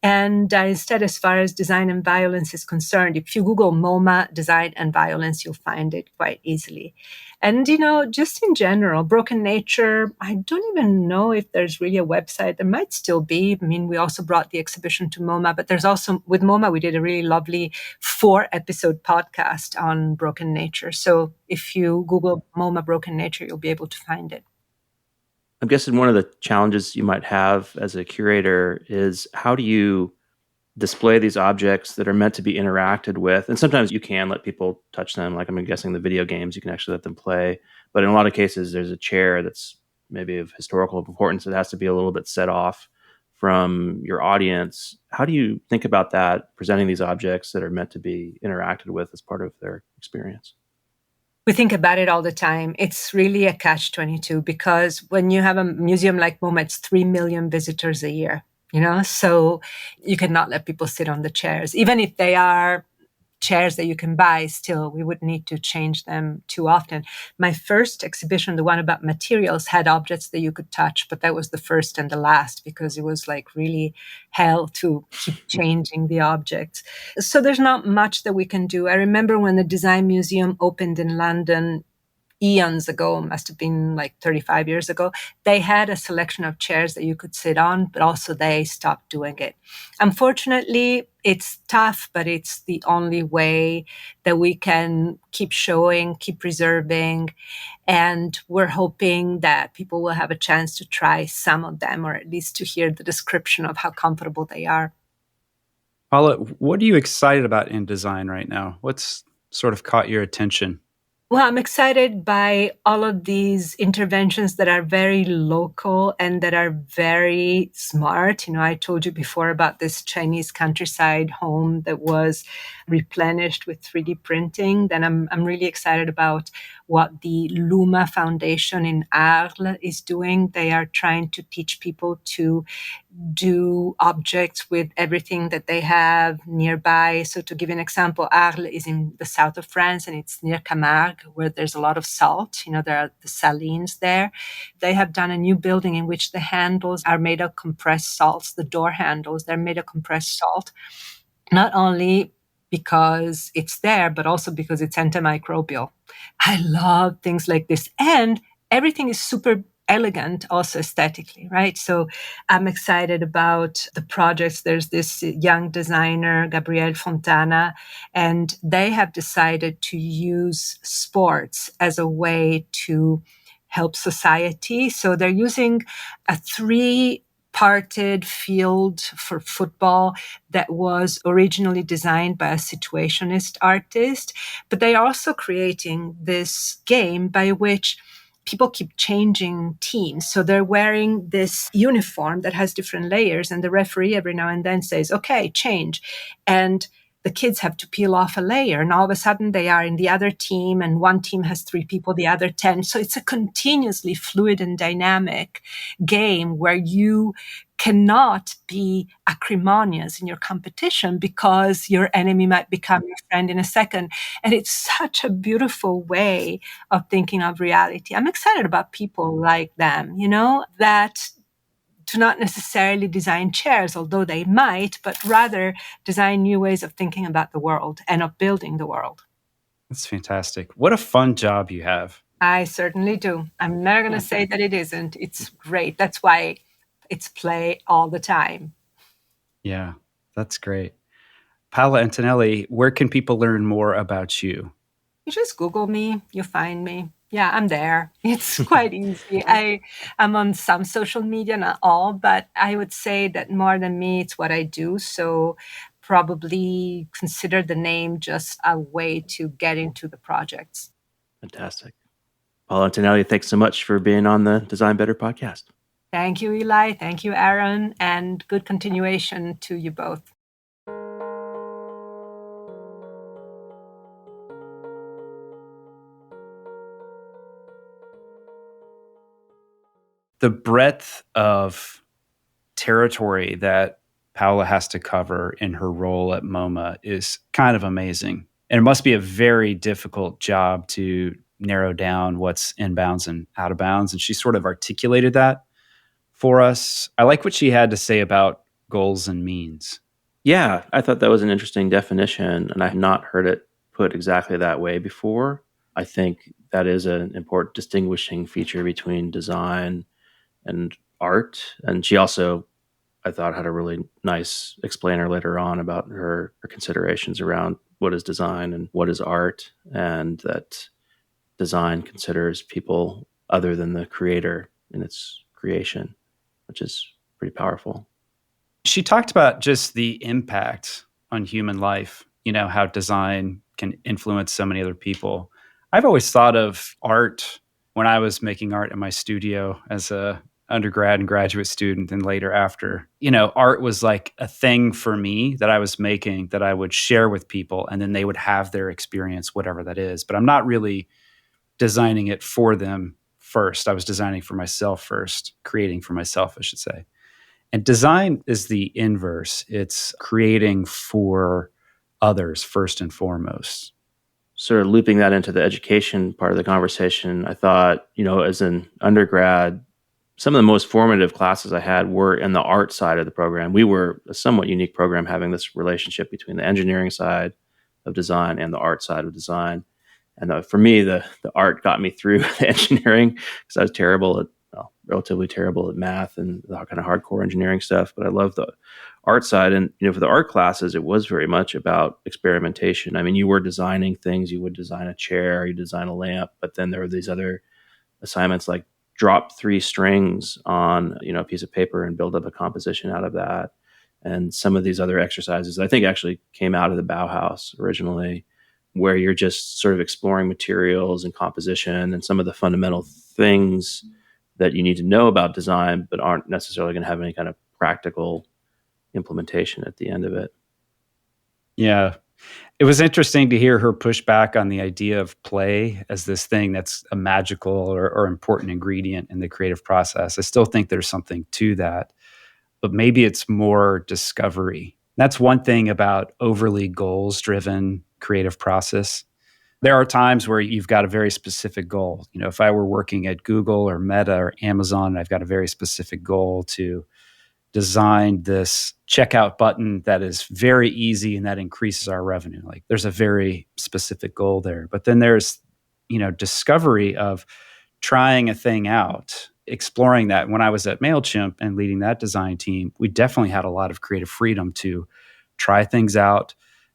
And instead, as far as design and violence is concerned, if you Google MoMA, design and violence, you'll find it quite easily. And, just in general, Broken Nature, I don't even know if there's really a website. There might still be. I mean, we also brought the exhibition to MoMA, but there's also, with MoMA, we did a really lovely 4-episode podcast on Broken Nature. So if you Google MoMA Broken Nature, you'll be able to find it. I'm guessing one of the challenges you might have as a curator is how do you display these objects that are meant to be interacted with? And sometimes you can let people touch them. Like I'm guessing the video games, you can actually let them play. But in a lot of cases, there's a chair that's maybe of historical importance that has to be a little bit set off from your audience. How do you think about that, presenting these objects that are meant to be interacted with as part of their experience? We think about it all the time. It's really a catch-22 because when you have a museum like MoMA, it's 3 million visitors a year, so you cannot let people sit on the chairs. Even if they are chairs that you can buy, still, we would need to change them too often. My first exhibition, the one about materials, had objects that you could touch, but that was the first and the last because it was like really hell to keep changing the objects. So there's not much that we can do. I remember when the Design Museum opened in London eons ago, must have been like 35 years ago, they had a selection of chairs that you could sit on, but also they stopped doing it. Unfortunately, it's tough, but it's the only way that we can keep showing, keep preserving. And we're hoping that people will have a chance to try some of them, or at least to hear the description of how comfortable they are. Paola, what are you excited about in design right now? What's sort of caught your attention? Well, I'm excited by all of these interventions that are very local and that are very smart. I told you before about this Chinese countryside home that was replenished with 3D printing. Then I'm really excited about what the Luma Foundation in Arles is doing. They are trying to teach people to do objects with everything that they have nearby. So to give you an example, Arles is in the south of France and it's near Camargue, where there's a lot of salt. There are the salines there. They have done a new building in which the handles are made of compressed salts. The door handles, they're made of compressed salt. Not only because it's there, but also because it's antimicrobial. I love things like this. And everything is super elegant also aesthetically, right? So I'm excited about the projects. There's this young designer, Gabriele Fontana, and they have decided to use sports as a way to help society. So they're using a 3-parted field for football that was originally designed by a situationist artist, but they are also creating this game by which people keep changing teams. So they're wearing this uniform that has different layers, and the referee every now and then says, okay, change. And the kids have to peel off a layer, and all of a sudden they are in the other team, and one team has 3 people, the other 10. So it's a continuously fluid and dynamic game where you cannot be acrimonious in your competition because your enemy might become your friend in a second. And it's such a beautiful way of thinking of reality. I'm excited about people like them, that do not necessarily design chairs, although they might, but rather design new ways of thinking about the world and of building the world. That's fantastic. What a fun job you have. I certainly do. I'm never going to say that it isn't. It's great. That's why it's play all the time. Yeah, that's great. Paola Antonelli, where can people learn more about you? You just Google me, you find me. Yeah, I'm there. It's quite easy. I'm on some social media, not all, but I would say that more than me, it's what I do. So probably consider the name just a way to get into the projects. Fantastic. Paola Antonelli, thanks so much for being on the Design Better podcast. Thank you, Eli. Thank you, Aaron. And good continuation to you both. The breadth of territory that Paola has to cover in her role at MoMA is kind of amazing. And it must be a very difficult job to narrow down what's inbounds and out of bounds. And she sort of articulated that for us. I like what she had to say about goals and means. Yeah, I thought that was an interesting definition, and I have not heard it put exactly that way before. I think that is an important distinguishing feature between design and art. And she also, I thought, had a really nice explainer later on about her considerations around what is design and what is art, and that design considers people other than the creator in its creation, which is pretty powerful. She talked about just the impact on human life, how design can influence so many other people. I've always thought of art when I was making art in my studio as a undergrad and graduate student and later after. Art was like a thing for me that I was making that I would share with people, and then they would have their experience, whatever that is. But I'm not really designing it for them first. I was designing for myself first, creating for myself, I should say. And design is the inverse. It's creating for others first and foremost. Sort of looping that into the education part of the conversation, I thought, as an undergrad, some of the most formative classes I had were in the art side of the program. We were a somewhat unique program, having this relationship between the engineering side of design and the art side of design. And for me, the art got me through the engineering, because I was relatively terrible at math and the kind of hardcore engineering stuff. But I love the art side. And, for the art classes, it was very much about experimentation. I mean, you were designing things. You would design a chair, you design a lamp, but then there were these other assignments like drop 3 strings on, a piece of paper and build up a composition out of that. And some of these other exercises, I think, actually came out of the Bauhaus originally, where you're just sort of exploring materials and composition and some of the fundamental things that you need to know about design, but aren't necessarily going to have any kind of practical implementation at the end of it. Yeah. It was interesting to hear her push back on the idea of play as this thing that's a magical or important ingredient in the creative process. I still think there's something to that, but maybe it's more discovery. That's one thing about overly goals-driven creative process. There are times where you've got a very specific goal. If I were working at Google or Meta or Amazon, I've got a very specific goal to design this checkout button that is very easy and that increases our revenue. Like, there's a very specific goal there. But then there's, discovery of trying a thing out, exploring that. When I was at MailChimp and leading that design team, we definitely had a lot of creative freedom to try things out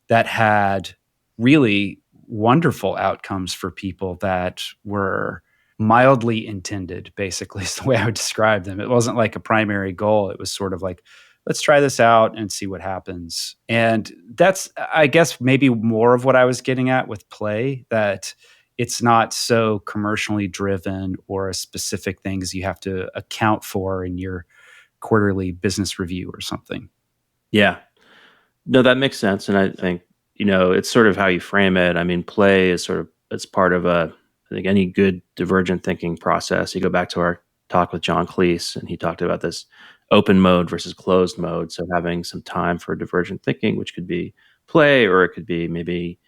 that had really wonderful outcomes for people that were mildly intended, basically, is the way I would describe them. It wasn't like a primary goal. It was sort of like, let's try this out and see what happens. And that's, I guess, maybe more of what I was getting at with play, that it's not so commercially driven or a specific things you have to account for in your quarterly business review or something. Yeah. No, that makes sense. And I think, it's sort of how you frame it. I mean, play is sort of, it's part of I think any good divergent thinking process. You go back to our talk with John Cleese, and he talked about this open mode versus closed mode. So having some time for divergent thinking, which could be play, or it could be maybe,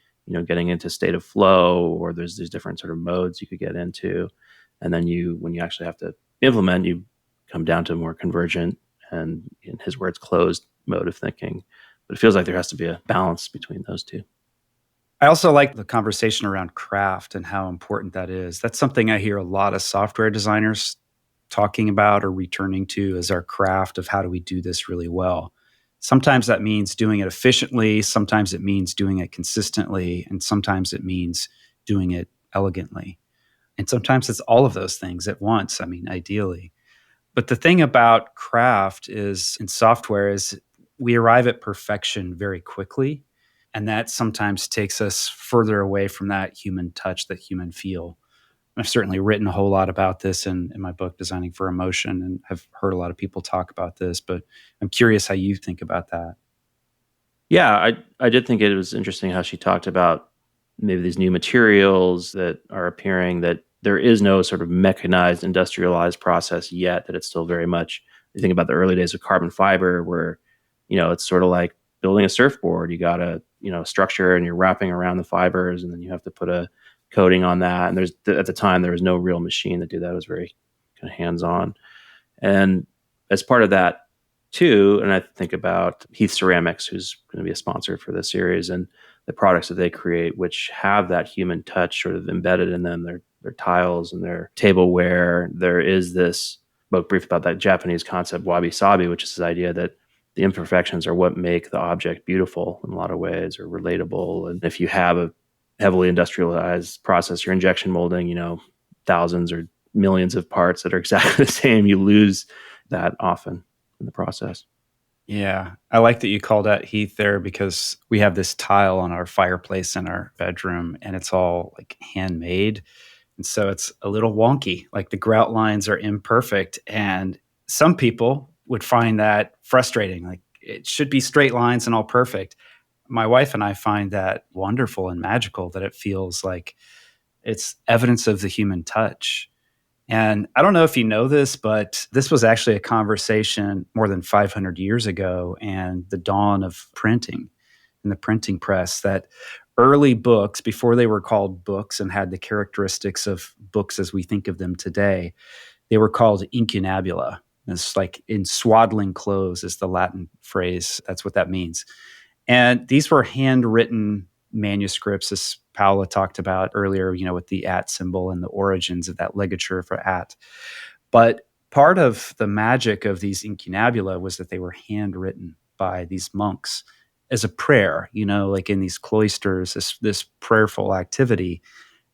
getting into state of flow, or there's these different sort of modes you could get into. And then when you actually have to implement, you come down to a more convergent and, in his words, closed mode of thinking. But it feels like there has to be a balance between those two. I also like the conversation around craft and how important that is. That's something I hear a lot of software designers talking about or returning to as our craft of how do we do this really well. Sometimes that means doing it efficiently. Sometimes it means doing it consistently. And sometimes it means doing it elegantly. And sometimes it's all of those things at once. I mean, ideally. But the thing about craft is in software is we arrive at perfection very quickly. And that sometimes takes us further away from that human touch, that human feel. I've certainly written a whole lot about this in my book, Designing for Emotion, and I've heard a lot of people talk about this, but I'm curious how you think about that. Yeah, I did think it was interesting how she talked about maybe these new materials that are appearing, that there is no sort of mechanized, industrialized process yet, that it's still very much, you think about the early days of carbon fiber, where, it's sort of like building a surfboard. You got a, structure, and you're wrapping around the fibers, and then you have to put a coating on that. And at the time, there was no real machine that did that. It was very kind of hands-on. And as part of that too, and I think about Heath Ceramics, who's going to be a sponsor for this series, and the products that they create, which have that human touch sort of embedded in them, their tiles and their tableware. There is this book brief about that Japanese concept, wabi-sabi, which is this idea that the imperfections are what make the object beautiful in a lot of ways, or relatable. And if you have a heavily industrialized process, your injection molding, thousands or millions of parts that are exactly the same, you lose that often in the process. Yeah, I like that you called out Heath there, because we have this tile on our fireplace in our bedroom and it's all like handmade. And so it's a little wonky, like the grout lines are imperfect. And some people would find that frustrating. Like it should be straight lines and all perfect. My wife and I find that wonderful and magical, that it feels like it's evidence of the human touch. And I don't know if you know this, but this was actually a conversation more than 500 years ago, and the dawn of printing and the printing press, that early books, before they were called books and had the characteristics of books as we think of them today, they were called incunabula. It's like in swaddling clothes is the Latin phrase. That's what that means. And these were handwritten manuscripts, as Paola talked about earlier, with the at symbol and the origins of that ligature for at. But part of the magic of these incunabula was that they were handwritten by these monks as a prayer, like in these cloisters, this prayerful activity.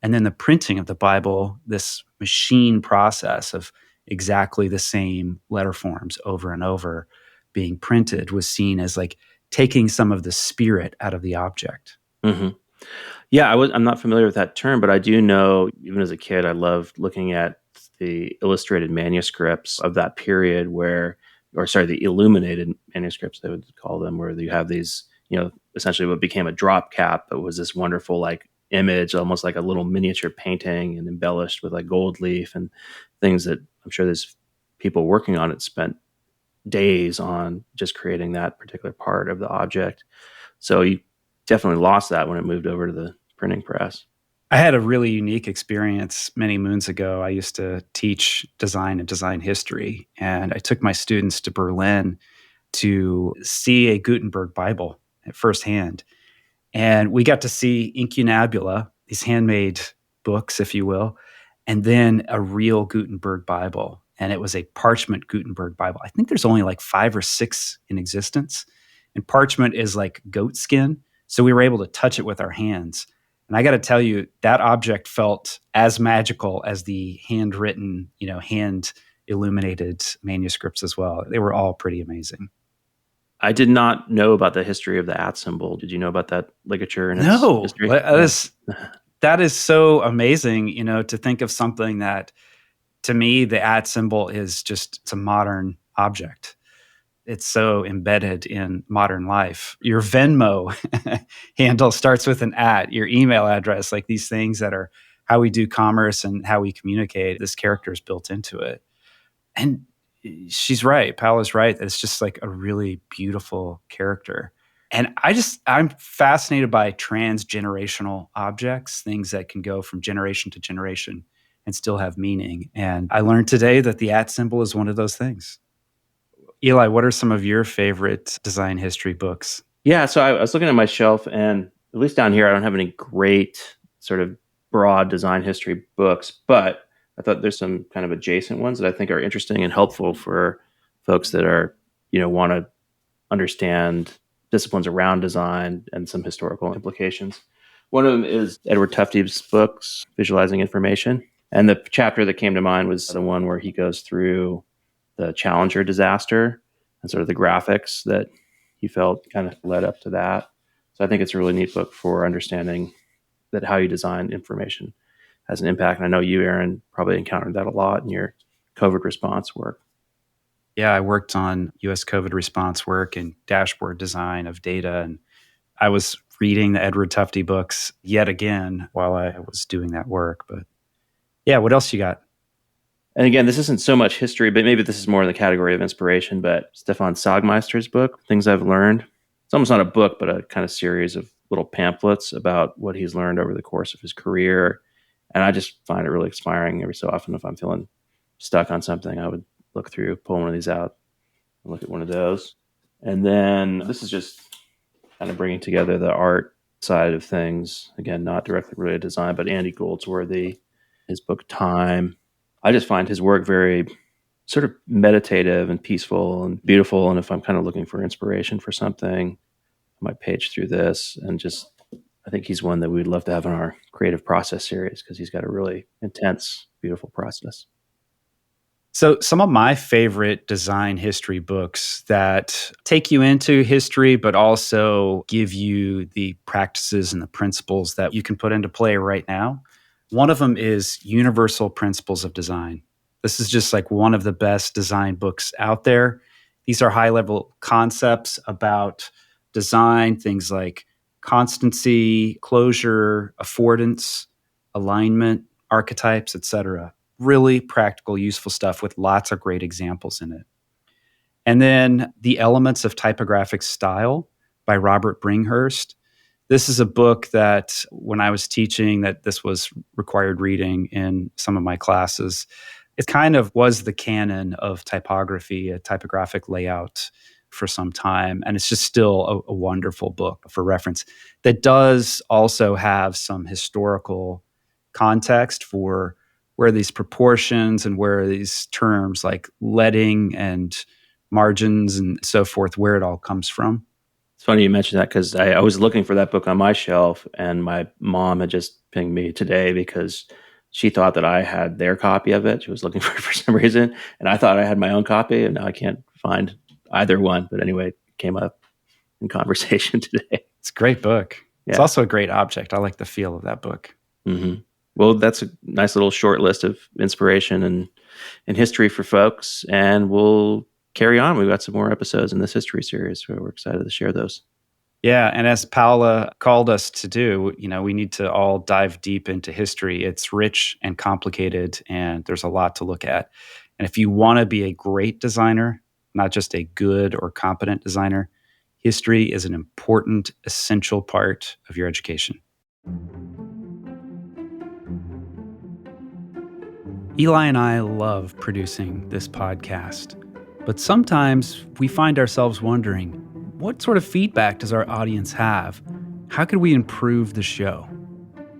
And then the printing of the Bible, this machine process of exactly the same letter forms over and over being printed, was seen as like taking some of the spirit out of the object. Mm-hmm. Yeah, I'm not familiar with that term, but I do know, even as a kid, I loved looking at the illustrated manuscripts of that period the illuminated manuscripts, they would call them, where you have these, essentially what became a drop cap, but was this wonderful like image, almost like a little miniature painting, and embellished with like gold leaf and things that I'm sure there's people working on it spent days on just creating that particular part of the object. So you definitely lost that when it moved over to the printing press. I had a really unique experience many moons ago. I used to teach design and design history, and I took my students to Berlin to see a Gutenberg Bible at firsthand. And we got to see incunabula, these handmade books, if you will, and then a real Gutenberg Bible. And it was a parchment Gutenberg Bible. I think there's only like 5 or 6 in existence. And parchment is like goat skin. So we were able to touch it with our hands. And I got to tell you, that object felt as magical as the handwritten, hand illuminated manuscripts as well. They were all pretty amazing. I did not know about the history of the at symbol. Did you know about that ligature and its history? That is so amazing, to think of something that, to me, the at symbol is just, it's a modern object. It's so embedded in modern life. Your Venmo handle starts with an at, your email address, like these things that are how we do commerce and how we communicate. This character is built into it. And she's right. Paola's right. It's just like a really beautiful character. And I'm fascinated by transgenerational objects, things that can go from generation to generation and still have meaning. And I learned today that the at symbol is one of those things. Eli, what are some of your favorite design history books? Yeah, so I was looking at my shelf, and at least down here, I don't have any great sort of broad design history books, but I thought there's some kind of adjacent ones that I think are interesting and helpful for folks that are, want to understand disciplines around design and some historical implications. One of them is Edward Tufte's books, Visualizing Information. And the chapter that came to mind was the one where he goes through the Challenger disaster and sort of the graphics that he felt kind of led up to that. So I think it's a really neat book for understanding that how you design information has an impact. And I know you, Aaron, probably encountered that a lot in your COVID response work. Yeah, I worked on US COVID response work and dashboard design of data. And I was reading the Edward Tufte books yet again while I was doing that work. But yeah, what else you got? And again, this isn't so much history, but maybe this is more in the category of inspiration. But Stefan Sagmeister's book, Things I've Learned, it's almost not a book, but a kind of series of little pamphlets about what he's learned over the course of his career. And I just find it really inspiring every so often. If I'm feeling stuck on something, I would pull one of these out and look at one of those. And then this is just kind of bringing together the art side of things. Again, not directly related to design, but Andy Goldsworthy, his book Time. I just find his work very sort of meditative and peaceful and beautiful. And if I'm kind of looking for inspiration for something, I might page through this. And just, I think he's one that we'd love to have in our creative process series because he's got a really intense, beautiful process. So some of my favorite design history books that take you into history, but also give you the practices and the principles that you can put into play right now. One of them is Universal Principles of Design. This is just like one of the best design books out there. These are high-level concepts about design, things like constancy, closure, affordance, alignment, archetypes, etc. Really practical, useful stuff with lots of great examples in it. And then The Elements of Typographic Style by Robert Bringhurst. This is a book that when I was teaching, that this was required reading in some of my classes. It kind of was the canon of typography, a typographic layout for some time. And it's just still a wonderful book for reference that does also have some historical context for where these proportions and where these terms like leading and margins and so forth, where it all comes from. It's funny you mentioned that because I was looking for that book on my shelf, and my mom had just pinged me today because she thought that I had their copy of it. She was looking for it for some reason, and I thought I had my own copy, and now I can't find either one. But anyway, it came up in conversation today. It's a great book. Yeah. It's also a great object. I like the feel of that book. Mm-hmm. Well, that's a nice little short list of inspiration and history for folks, and we'll carry on. We've got some more episodes in this history series, so we're excited to share those. Yeah, and as Paola called us to do, we need to all dive deep into history. It's rich and complicated, and there's a lot to look at. And if you want to be a great designer, not just a good or competent designer, history is an important, essential part of your education. Eli and I love producing this podcast, but sometimes we find ourselves wondering, what sort of feedback does our audience have? How could we improve the show?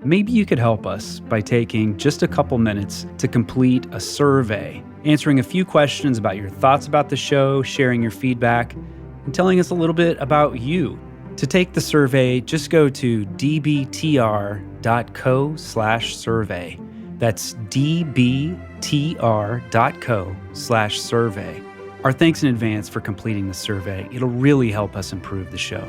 Maybe you could help us by taking just a couple minutes to complete a survey, answering a few questions about your thoughts about the show, sharing your feedback, and telling us a little bit about you. To take the survey, just go to dbtr.co/survey. That's dbtr.co/survey. Our thanks in advance for completing the survey. It'll really help us improve the show.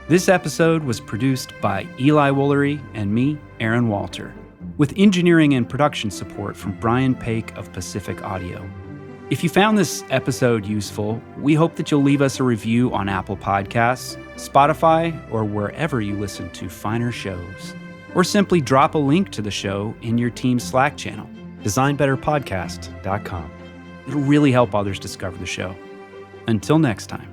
This episode was produced by Eli Woolery and me, Aaron Walter, with engineering and production support from Brian Paik of Pacific Audio. If you found this episode useful, we hope that you'll leave us a review on Apple Podcasts, Spotify, or wherever you listen to finer shows. Or simply drop a link to the show in your team's Slack channel, designbetterpodcast.com. It'll really help others discover the show. Until next time.